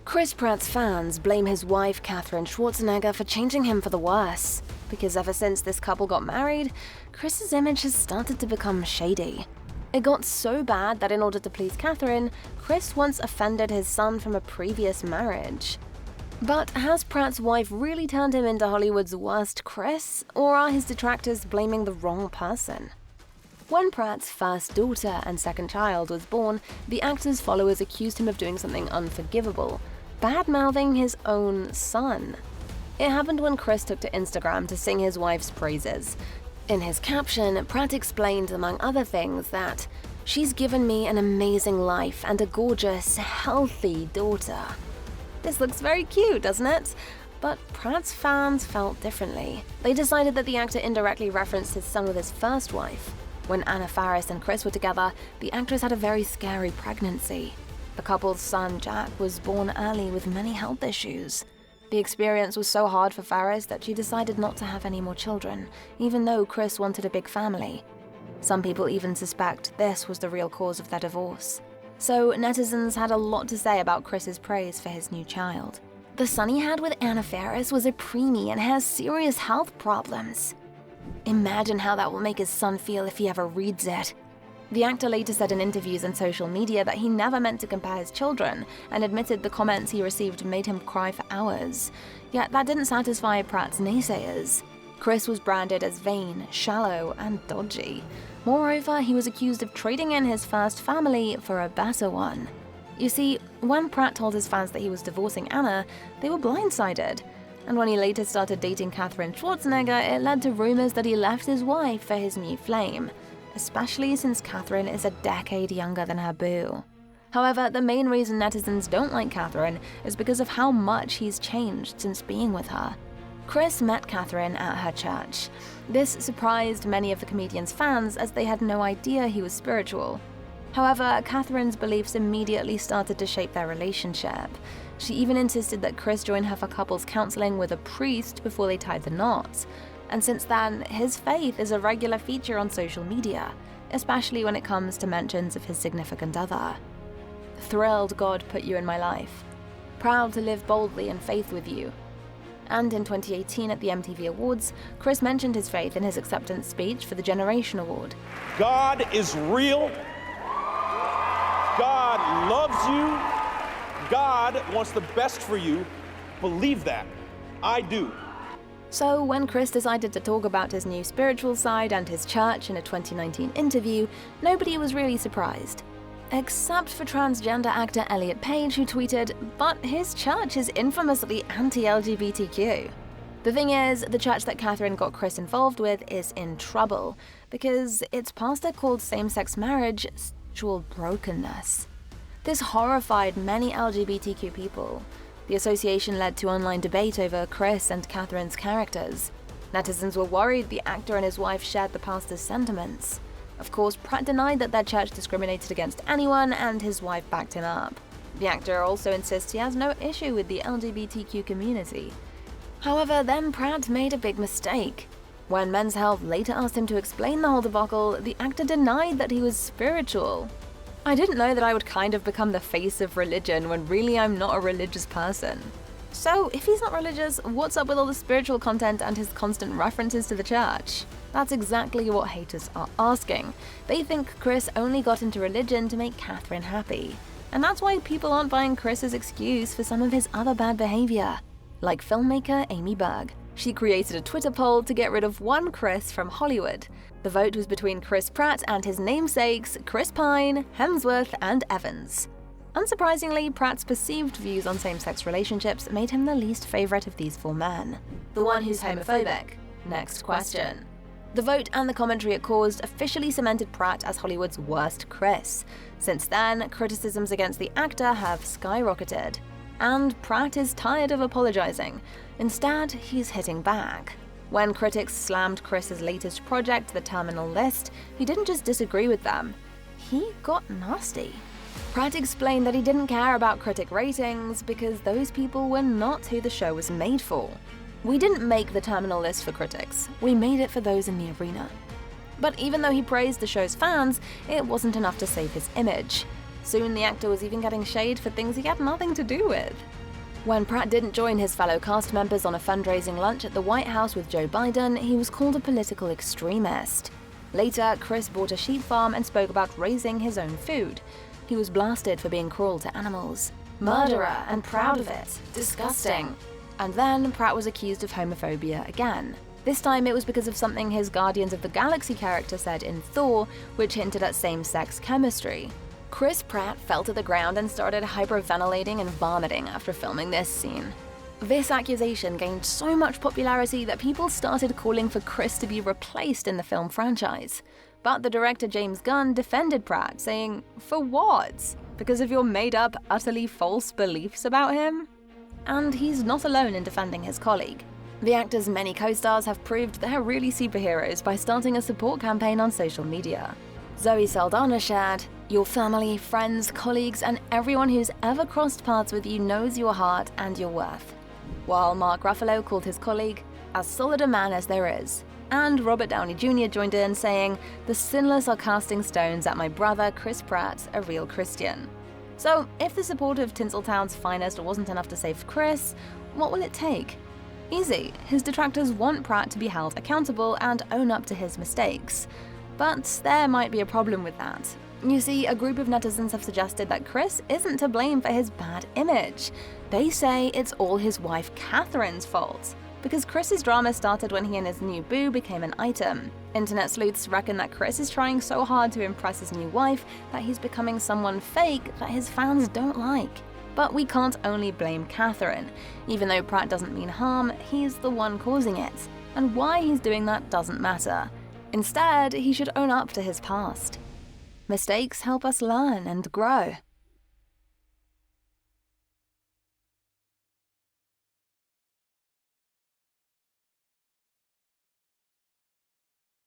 Chris Pratt's fans blame his wife Katherine Schwarzenegger for changing him for the worse, because ever since this couple got married, Chris's image has started to become shady. It got so bad that in order to please Katherine, Chris once offended his son from a previous marriage. But has Pratt's wife really turned him into Hollywood's worst Chris, or are his detractors blaming the wrong person? When Pratt's first daughter and second child was born, the actor's followers accused him of doing something unforgivable, bad-mouthing his own son. It happened when Chris took to Instagram to sing his wife's praises. In his caption, Pratt explained, among other things, that "she's given me an amazing life and a gorgeous, healthy daughter." This looks very cute, doesn't it? But Pratt's fans felt differently. They decided that the actor indirectly referenced his son with his first wife. When Anna Faris and Chris were together, the actress had a very scary pregnancy. The couple's son, Jack, was born early with many health issues. The experience was so hard for Faris that she decided not to have any more children, even though Chris wanted a big family. Some people even suspect this was the real cause of their divorce. So netizens had a lot to say about Chris's praise for his new child. The son he had with Anna Faris was a preemie and has serious health problems. Imagine how that will make his son feel if he ever reads it. The actor later said in interviews and social media that he never meant to compare his children, and admitted the comments he received made him cry for hours. Yet that didn't satisfy Pratt's naysayers. Chris was branded as vain, shallow, and dodgy. Moreover, he was accused of trading in his first family for a better one. You see, when Pratt told his fans that he was divorcing Anna, they were blindsided. And when he later started dating Katherine Schwarzenegger, it led to rumors that he left his wife for his new flame, especially since Katherine is a decade younger than her boo. However, the main reason netizens don't like Katherine is because of how much he's changed since being with her. Chris met Katherine at her church. This surprised many of the comedian's fans as they had no idea he was spiritual. However, Katherine's beliefs immediately started to shape their relationship. She even insisted that Chris join her for couples counseling with a priest before they tied the knots. And since then, his faith is a regular feature on social media, especially when it comes to mentions of his significant other. Thrilled God put you in my life. Proud to live boldly in faith with you. And in 2018 at the MTV Awards, Chris mentioned his faith in his acceptance speech for the Generation Award. God is real. God loves you. God wants the best for you. Believe that. I do. So when Chris decided to talk about his new spiritual side and his church in a 2019 interview, nobody was really surprised. Except for transgender actor Elliot Page, who tweeted, "But his church is infamously anti-LGBTQ." The thing is, the church that Katherine got Chris involved with is in trouble, because its pastor called same-sex marriage sexual brokenness. This horrified many LGBTQ people. The association led to online debate over Chris and Katherine's characters. Netizens were worried the actor and his wife shared the pastor's sentiments. Of course, Pratt denied that their church discriminated against anyone, and his wife backed him up. The actor also insists he has no issue with the LGBTQ community. However, then Pratt made a big mistake. When Men's Health later asked him to explain the whole debacle, the actor denied that he was spiritual. "I didn't know that I would kind of become the face of religion when really I'm not a religious person." So, if he's not religious, what's up with all the spiritual content and his constant references to the church? That's exactly what haters are asking. They think Chris only got into religion to make Katherine happy. And that's why people aren't buying Chris's excuse for some of his other bad behavior. Like filmmaker Amy Berg. She created a Twitter poll to get rid of one Chris from Hollywood. The vote was between Chris Pratt and his namesakes Chris Pine, Hemsworth, and Evans. Unsurprisingly, Pratt's perceived views on same-sex relationships made him the least favorite of these four men. The one who's homophobic. Next question. The vote and the commentary it caused officially cemented Pratt as Hollywood's worst Chris. Since then, criticisms against the actor have skyrocketed. And Pratt is tired of apologizing. Instead, he's hitting back. When critics slammed Chris's latest project, The Terminal List, he didn't just disagree with them. He got nasty. Pratt explained that he didn't care about critic ratings because those people were not who the show was made for. "We didn't make The Terminal List for critics. We made it for those in the arena." But even though he praised the show's fans, it wasn't enough to save his image. Soon the actor was even getting shade for things he had nothing to do with. When Pratt didn't join his fellow cast members on a fundraising lunch at the White House with Joe Biden, he was called a political extremist. Later, Chris bought a sheep farm and spoke about raising his own food. He was blasted for being cruel to animals. Murderer and proud of it. Disgusting. And then Pratt was accused of homophobia again. This time it was because of something his Guardians of the Galaxy character said in Thor, which hinted at same-sex chemistry. Chris Pratt fell to the ground and started hyperventilating and vomiting after filming this scene. This accusation gained so much popularity that people started calling for Chris to be replaced in the film franchise. But the director James Gunn defended Pratt, saying, "For what? Because of your made-up, utterly false beliefs about him?" And he's not alone in defending his colleague. The actor's many co-stars have proved they're really superheroes by starting a support campaign on social media. Zoe Saldana shared, "Your family, friends, colleagues, and everyone who's ever crossed paths with you knows your heart and your worth." While Mark Ruffalo called his colleague, "as solid a man as there is." And Robert Downey Jr. joined in, saying, "The sinless are casting stones at my brother Chris Pratt, a real Christian." So, if the support of Tinseltown's finest wasn't enough to save Chris, what will it take? Easy. His detractors want Pratt to be held accountable and own up to his mistakes. But there might be a problem with that. You see, a group of netizens have suggested that Chris isn't to blame for his bad image. They say it's all his wife Katherine's fault, because Chris's drama started when he and his new boo became an item. Internet sleuths reckon that Chris is trying so hard to impress his new wife that he's becoming someone fake that his fans don't like. But we can't only blame Katherine. Even though Pratt doesn't mean harm, he's the one causing it. And why he's doing that doesn't matter. Instead, he should own up to his past. Mistakes help us learn and grow.